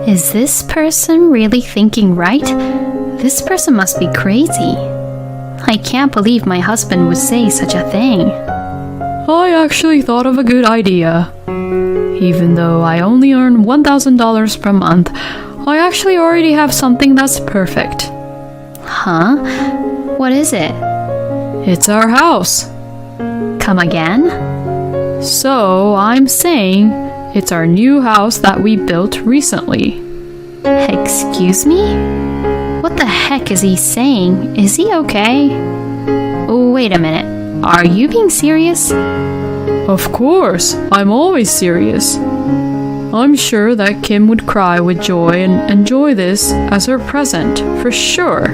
Is this person really thinking right? This person must be crazy. I can't believe my husband would say such a thing. I actually thought of a good idea. Even though I only earn $1,000 per month, I actually already have something that's perfect. Huh? What is it? It's our house. Come again? So I'm saying it's our new house that we built recently. Excuse me? What the heck is he saying? Is he okay? Oh, wait a minute. Are you being serious? Of course, I'm always serious. I'm sure that Kim would cry with joy and enjoy this as her present, for sure.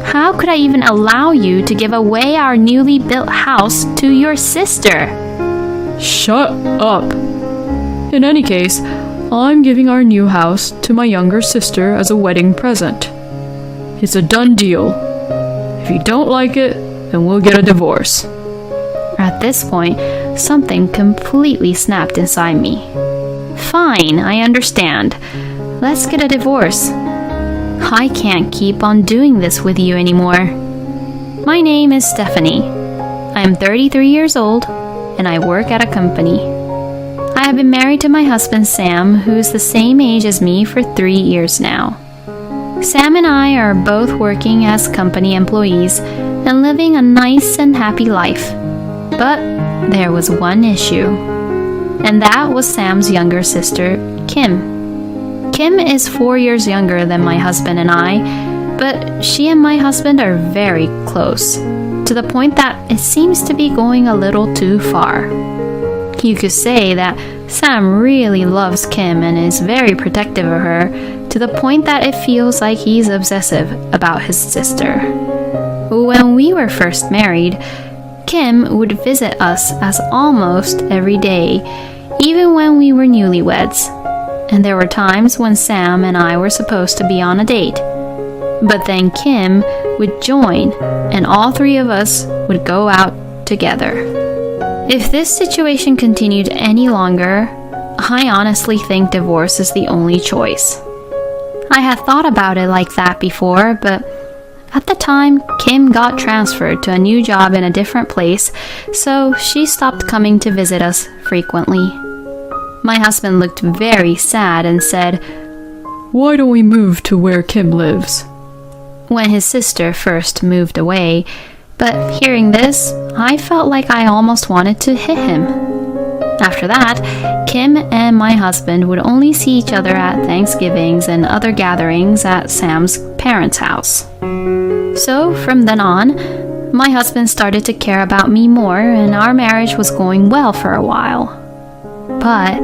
How could I even allow you to give away our newly built house to your sister? Shut up. In any case, I'm giving our new house to my younger sister as a wedding present. It's a done deal. If you don't like it, then we'll get a divorce. At this point, something completely snapped inside me. Fine, I understand. Let's get a divorce. I can't keep on doing this with you anymore. My name is Stephanie. I am 33 years old, and I work at a company. I have been married to my husband Sam, who is the same age as me for 3 years now. Sam and I are both working as company employees and living a nice and happy life. But there was one issue, and that was Sam's younger sister, Kim. Kim is 4 years younger than my husband and I, but she and my husband are very close, to the point that it seems to be going a little too far. You could say that Sam really loves Kim and is very protective of her, to the point that it feels like he's obsessive about his sister. When we were first married, Kim would visit us as almost every day, even when we were newlyweds. And there were times when Sam and I were supposed to be on a date. But then Kim would join, and all three of us would go out together. If this situation continued any longer, I honestly think divorce is the only choice. I had thought about it like that before, but at the time, Kim got transferred to a new job in a different place, so she stopped coming to visit us frequently. My husband looked very sad and said, "Why don't we move to where Kim lives?" when his sister first moved away. But hearing this, I felt like I almost wanted to hit him. After that, Kim and my husband would only see each other at Thanksgivings and other gatherings at Sam's parents' house. So from then on, my husband started to care about me more, and our marriage was going well for a while. But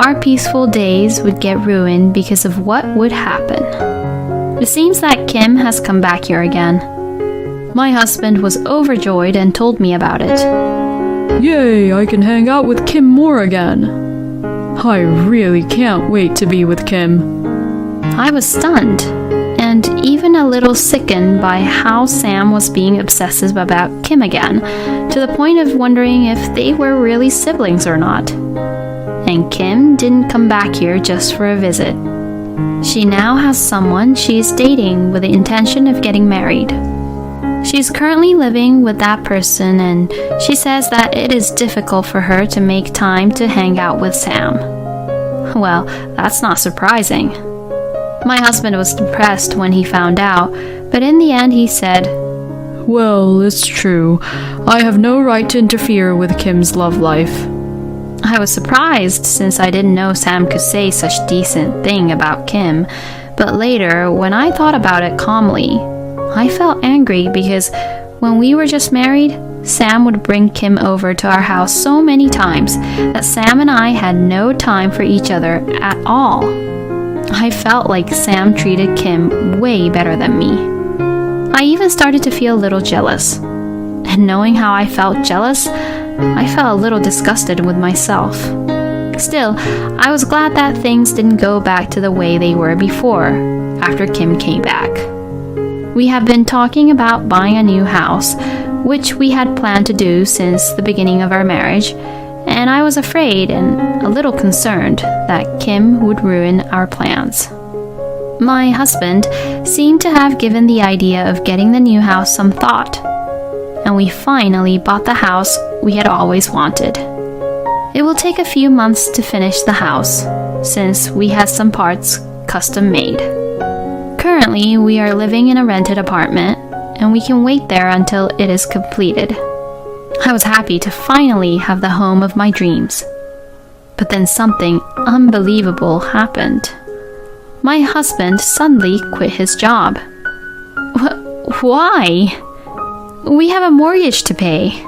our peaceful days would get ruined because of what would happen. It seems that Kim has come back here again. My husband was overjoyed and told me about it. Yay, I can hang out with Kim more again. I really can't wait to be with Kim. I was stunned, and even a little sickened by how Sam was being obsessive about Kim again, to the point of wondering if they were really siblings or not. And Kim didn't come back here just for a visit. She now has someone she is dating with the intention of getting married. She's currently living with that person, and she says that it is difficult for her to make time to hang out with Sam. Well, that's not surprising. My husband was depressed when he found out, but in the end he said, "Well, it's true. I have no right to interfere with Kim's love life." I was surprised since I didn't know Sam could say such decent thing about Kim, but later, when I thought about it calmly, I felt angry because when we were just married, Sam would bring Kim over to our house so many times that Sam and I had no time for each other at all. I felt like Sam treated Kim way better than me. I even started to feel a little jealous. And knowing how I felt jealous, I felt a little disgusted with myself. Still, I was glad that things didn't go back to the way they were before, after Kim came back. We have been talking about buying a new house, which we had planned to do since the beginning of our marriage, and I was afraid and a little concerned that Kim would ruin our plans. My husband seemed to have given the idea of getting the new house some thought, and we finally bought the house we had always wanted. It will take a few months to finish the house, since we had some parts custom made. Currently, we are living in a rented apartment, and we can wait there until it is completed. I was happy to finally have the home of my dreams. But then something unbelievable happened. My husband suddenly quit his job. Why? We have a mortgage to pay.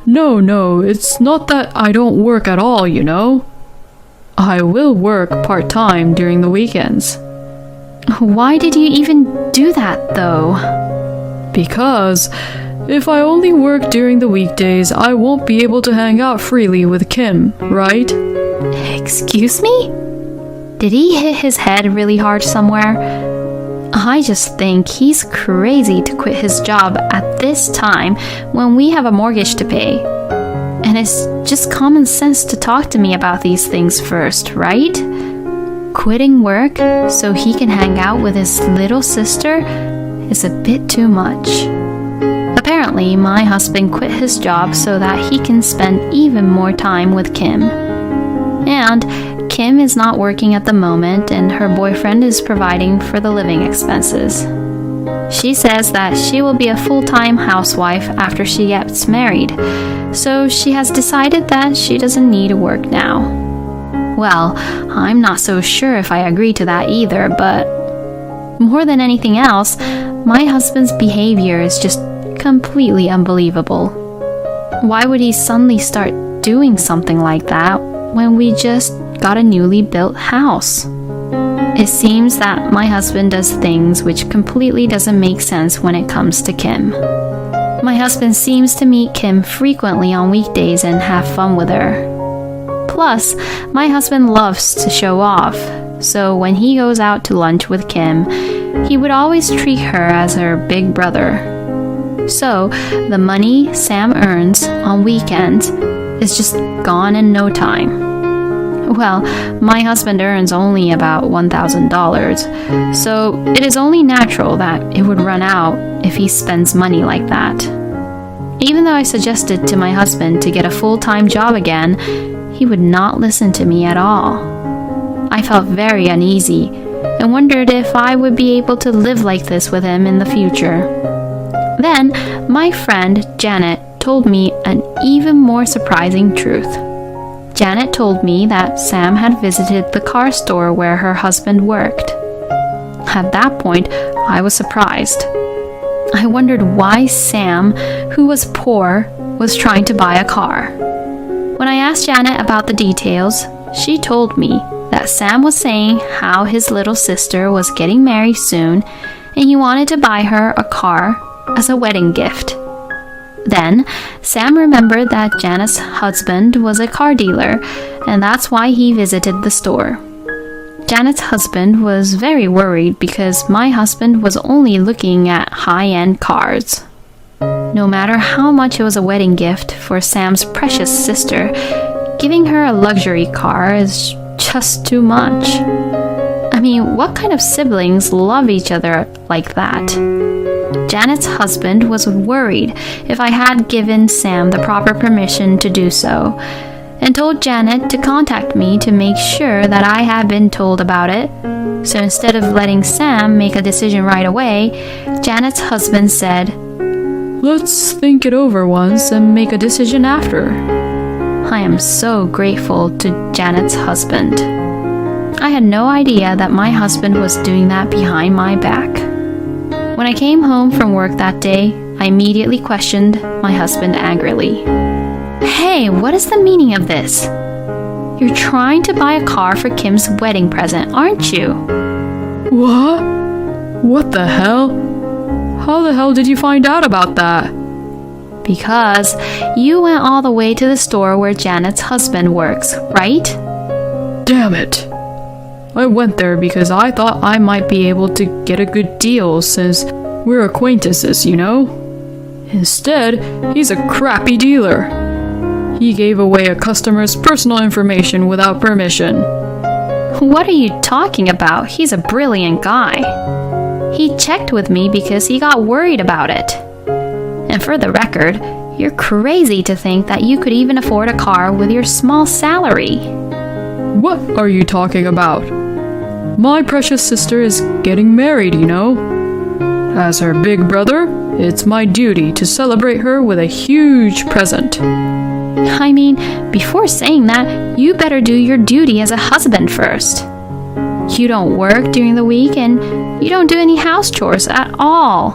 No, it's not that I don't work at all, you know. I will work part-time during the weekends. Why did you even do that, though? Because if I only work during the weekdays, I won't be able to hang out freely with Kim, right? Excuse me? Did he hit his head really hard somewhere? I just think he's crazy to quit his job at this time when we have a mortgage to pay. And it's just common sense to talk to me about these things first, right? Quitting work so he can hang out with his little sister is a bit too much. Apparently, my husband quit his job so that he can spend even more time with Kim. And Kim is not working at the moment, and her boyfriend is providing for the living expenses. She says that she will be a full-time housewife after she gets married, so she has decided that she doesn't need to work now. Well, I'm not so sure if I agree to that either, but more than anything else, my husband's behavior is just completely unbelievable. Why would he suddenly start doing something like that when we just got a newly built house? It seems that my husband does things which completely doesn't make sense when it comes to Kim. My husband seems to meet Kim frequently on weekdays and have fun with her. Plus, my husband loves to show off, so when he goes out to lunch with Kim, he would always treat her as her big brother. So, the money Sam earns on weekends is just gone in no time. Well, my husband earns only about $1,000, so it is only natural that it would run out if he spends money like that. Even though I suggested to my husband to get a full-time job again, he would not listen to me at all. I felt very uneasy and wondered if I would be able to live like this with him in the future. Then, my friend Janet told me an even more surprising truth. Janet told me that Sam had visited the car store where her husband worked. At that point, I was surprised. I wondered why Sam, who was poor, was trying to buy a car. When I asked Janet about the details, she told me that Sam was saying how his little sister was getting married soon and he wanted to buy her a car as a wedding gift. Then, Sam remembered that Janet's husband was a car dealer, and that's why he visited the store. Janet's husband was very worried because my husband was only looking at high-end cars. No matter how much it was a wedding gift for Sam's precious sister, giving her a luxury car is just too much. I mean, what kind of siblings love each other like that? Janet's husband was worried if I had given Sam the proper permission to do so, and told Janet to contact me to make sure that I had been told about it. So instead of letting Sam make a decision right away, Janet's husband said, Let's think it over once and make a decision after. I am so grateful to Janet's husband. I had no idea that my husband was doing that behind my back. When I came home from work that day, I immediately questioned my husband angrily. Hey, what is the meaning of this? You're trying to buy a car for Kim's wedding present, aren't you? What? What the hell? How the hell did you find out about that? Because you went all the way to the store where Janet's husband works, right? Damn it. I went there because I thought I might be able to get a good deal since we're acquaintances, you know? Instead, he's a crappy dealer. He gave away a customer's personal information without permission. What are you talking about? He's a brilliant guy. He checked with me because he got worried about it. And for the record, you're crazy to think that you could even afford a car with your small salary. What are you talking about? My precious sister is getting married, you know. As her big brother, it's my duty to celebrate her with a huge present. I mean, before saying that, you better do your duty as a husband first. You don't work during the week and you don't do any house chores at all.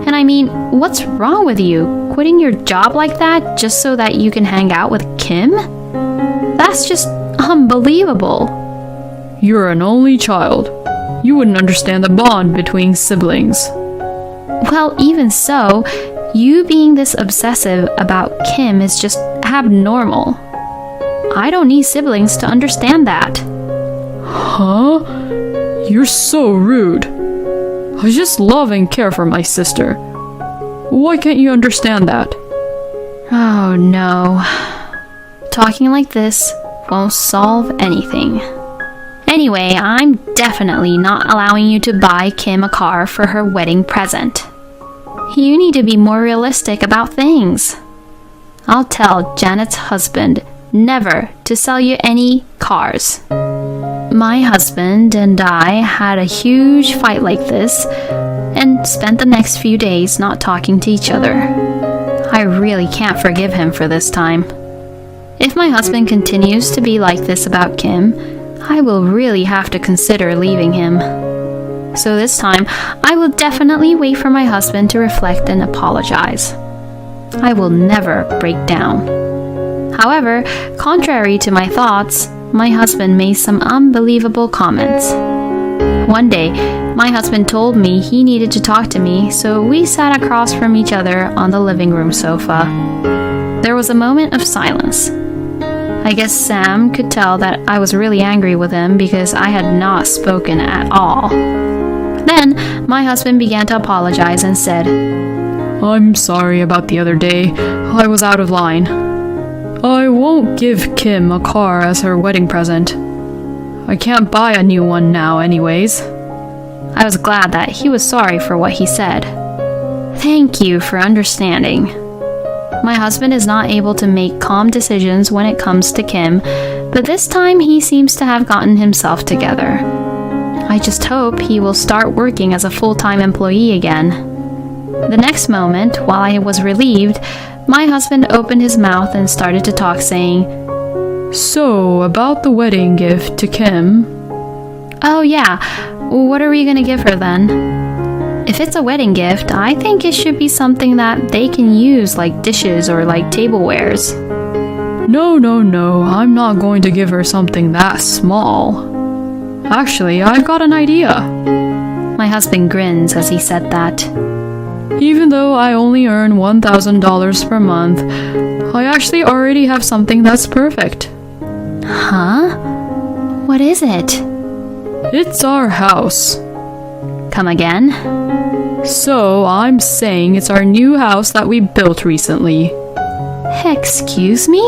And I mean, what's wrong with you? Quitting your job like that just so that you can hang out with Kim? That's just unbelievable. You're an only child. You wouldn't understand the bond between siblings. Well, even so, you being this obsessive about Kim is just abnormal. I don't need siblings to understand that. Huh? You're so rude. I just love and care for my sister. Why can't you understand that? Oh no. Talking like this won't solve anything. Anyway, I'm definitely not allowing you to buy Kim a car for her wedding present. You need to be more realistic about things. I'll tell Janet's husband never to sell you any cars. My husband and I had a huge fight like this and spent the next few days not talking to each other. I really can't forgive him for this time. If my husband continues to be like this about Kim, I will really have to consider leaving him. So this time, I will definitely wait for my husband to reflect and apologize. I will never break down. However, contrary to my thoughts, my husband made some unbelievable comments. One day, my husband told me he needed to talk to me, so we sat across from each other on the living room sofa. There was a moment of silence. I guess Sam could tell that I was really angry with him because I had not spoken at all. Then, my husband began to apologize and said, I'm sorry about the other day. I was out of line. I won't give Kim a car as her wedding present. I can't buy a new one now anyways. I was glad that he was sorry for what he said. Thank you for understanding. My husband is not able to make calm decisions when it comes to Kim, but this time he seems to have gotten himself together. I just hope he will start working as a full-time employee again. The next moment, while I was relieved, my husband opened his mouth and started to talk, saying, So, about the wedding gift to Kim. Oh yeah, what are we gonna give her then? If it's a wedding gift, I think it should be something that they can use, like dishes or like tablewares. No, I'm not going to give her something that small. Actually, I've got an idea. My husband grins as he said that. Even though I only earn $1,000 per month, I actually already have something that's perfect. Huh? What is it? It's our house. Come again? So, I'm saying it's our new house that we built recently. Excuse me?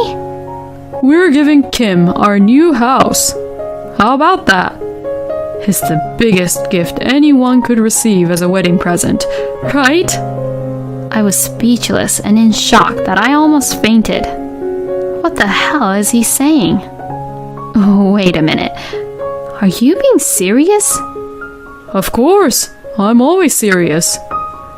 We're giving Kim our new house. How about that? It's the biggest gift anyone could receive as a wedding present, right? I was speechless and in shock that I almost fainted. What the hell is he saying? Wait a minute. Are you being serious? Of course, I'm always serious.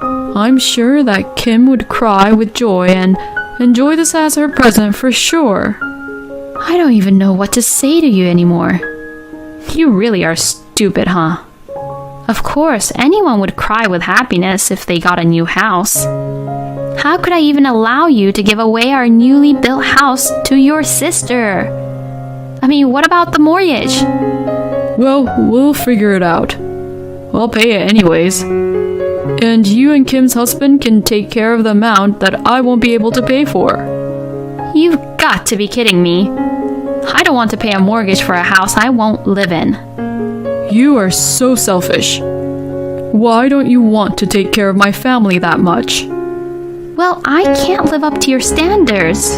I'm sure that Kim would cry with joy and enjoy this as her present for sure. I don't even know what to say to you anymore. You really are stupid, huh? Of course, anyone would cry with happiness if they got a new house. How could I even allow you to give away our newly built house to your sister? I mean, what about the mortgage? Well, we'll figure it out. I'll pay it anyways. And you and Kim's husband can take care of the amount that I won't be able to pay for. You've got to be kidding me. I don't want to pay a mortgage for a house I won't live in. You are so selfish. Why don't you want to take care of my family that much? Well, I can't live up to your standards.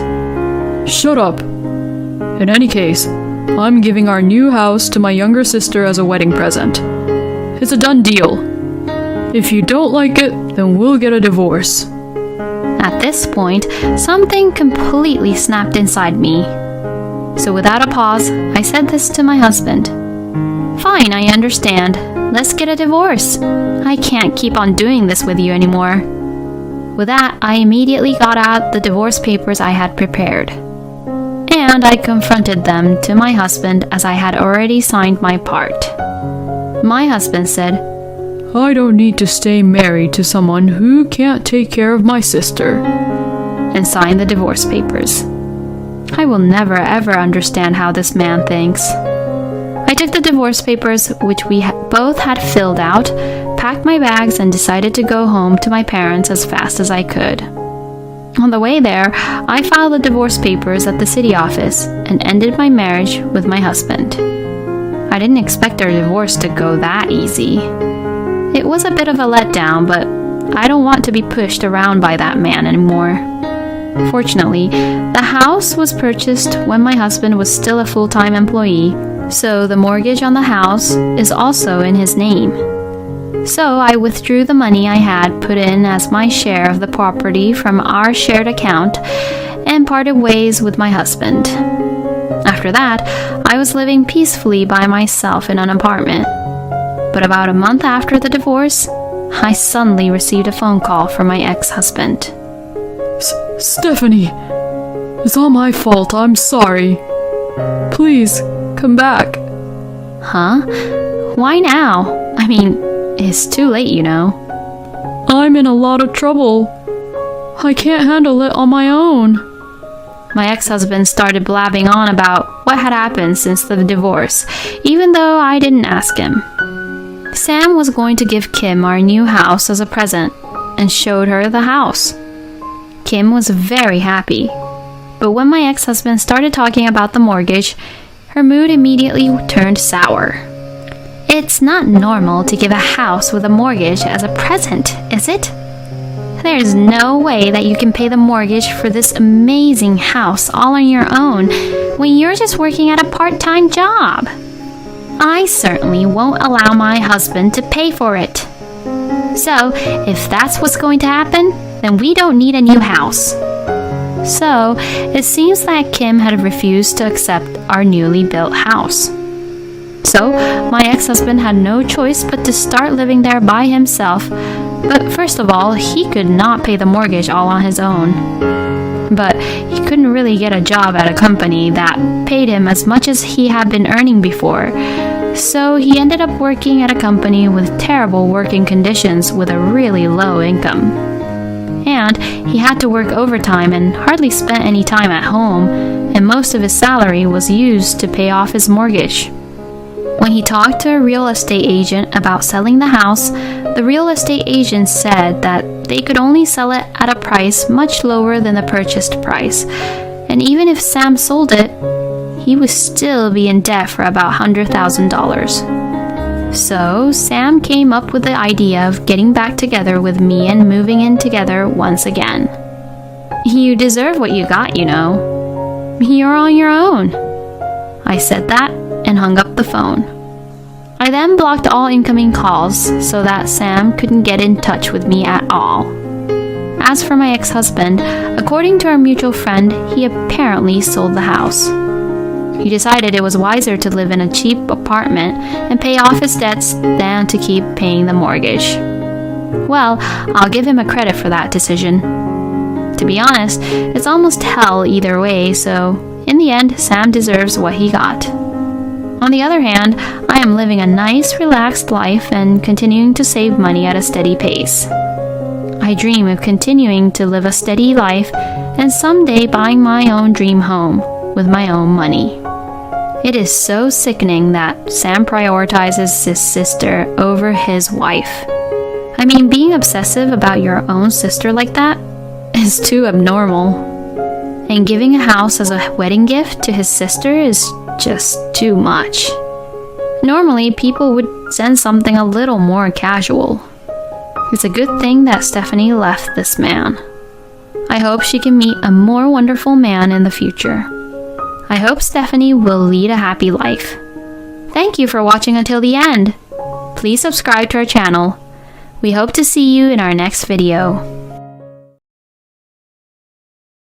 Shut up. In any case, I'm giving our new house to my younger sister as a wedding present. It's a done deal. If you don't like it, then we'll get a divorce. At this point, something completely snapped inside me. So without a pause, I said this to my husband. Fine, I understand. Let's get a divorce. I can't keep on doing this with you anymore. With that, I immediately got out the divorce papers I had prepared. And I confronted them to my husband as I had already signed my part. My husband said, I don't need to stay married to someone who can't take care of my sister, and signed the divorce papers. I will never ever understand how this man thinks. I took the divorce papers, which we both had filled out, packed my bags, and decided to go home to my parents as fast as I could. On the way there, I filed the divorce papers at the city office and ended my marriage with my husband. I didn't expect our divorce to go that easy. It was a bit of a letdown, but I don't want to be pushed around by that man anymore. Fortunately, the house was purchased when my husband was still a full-time employee, so the mortgage on the house is also in his name. So I withdrew the money I had put in as my share of the property from our shared account and parted ways with my husband. After that, I was living peacefully by myself in an apartment. But about a month after the divorce, I suddenly received a phone call from my ex-husband. Stephanie, it's all my fault. I'm sorry. Please, come back. Huh? Why now? I mean, it's too late, you know. I'm in a lot of trouble. I can't handle it on my own. My ex-husband started blabbing on about what had happened since the divorce, even though I didn't ask him. Sam was going to give Kim our new house as a present and showed her the house. Kim was very happy, but when my ex-husband started talking about the mortgage, her mood immediately turned sour. It's not normal to give a house with a mortgage as a present, is it? There's no way that you can pay the mortgage for this amazing house all on your own when you're just working at a part-time job. I certainly won't allow my husband to pay for it. So, if that's what's going to happen, then we don't need a new house. So, it seems that Kim had refused to accept our newly built house. So, my ex-husband had no choice but to start living there by himself. But first of all, he could not pay the mortgage all on his own. But he couldn't really get a job at a company that paid him as much as he had been earning before. So he ended up working at a company with terrible working conditions with a really low income. And he had to work overtime and hardly spent any time at home, and most of his salary was used to pay off his mortgage. When he talked to a real estate agent about selling the house, the real estate agent said that they could only sell it at a price much lower than the purchased price, and even if Sam sold it, he would still be in debt for about $100,000. So Sam came up with the idea of getting back together with me and moving in together once again. You deserve what you got, you know. You're on your own. I said that and hung up the phone. I then blocked all incoming calls so that Sam couldn't get in touch with me at all. As for my ex-husband, according to our mutual friend, he apparently sold the house. He decided it was wiser to live in a cheap apartment and pay off his debts than to keep paying the mortgage. Well, I'll give him a credit for that decision. To be honest, it's almost hell either way, so in the end, Sam deserves what he got. On the other hand, I am living a nice, relaxed life and continuing to save money at a steady pace. I dream of continuing to live a steady life and someday buying my own dream home with my own money. It is so sickening that Sam prioritizes his sister over his wife. I mean, being obsessive about your own sister like that is too abnormal. And giving a house as a wedding gift to his sister is just too much. Normally, people would send something a little more casual. It's a good thing that Stephanie left this man. I hope she can meet a more wonderful man in the future. I hope Stephanie will lead a happy life. Thank you for watching until the end. Please subscribe to our channel. We hope to see you in our next video.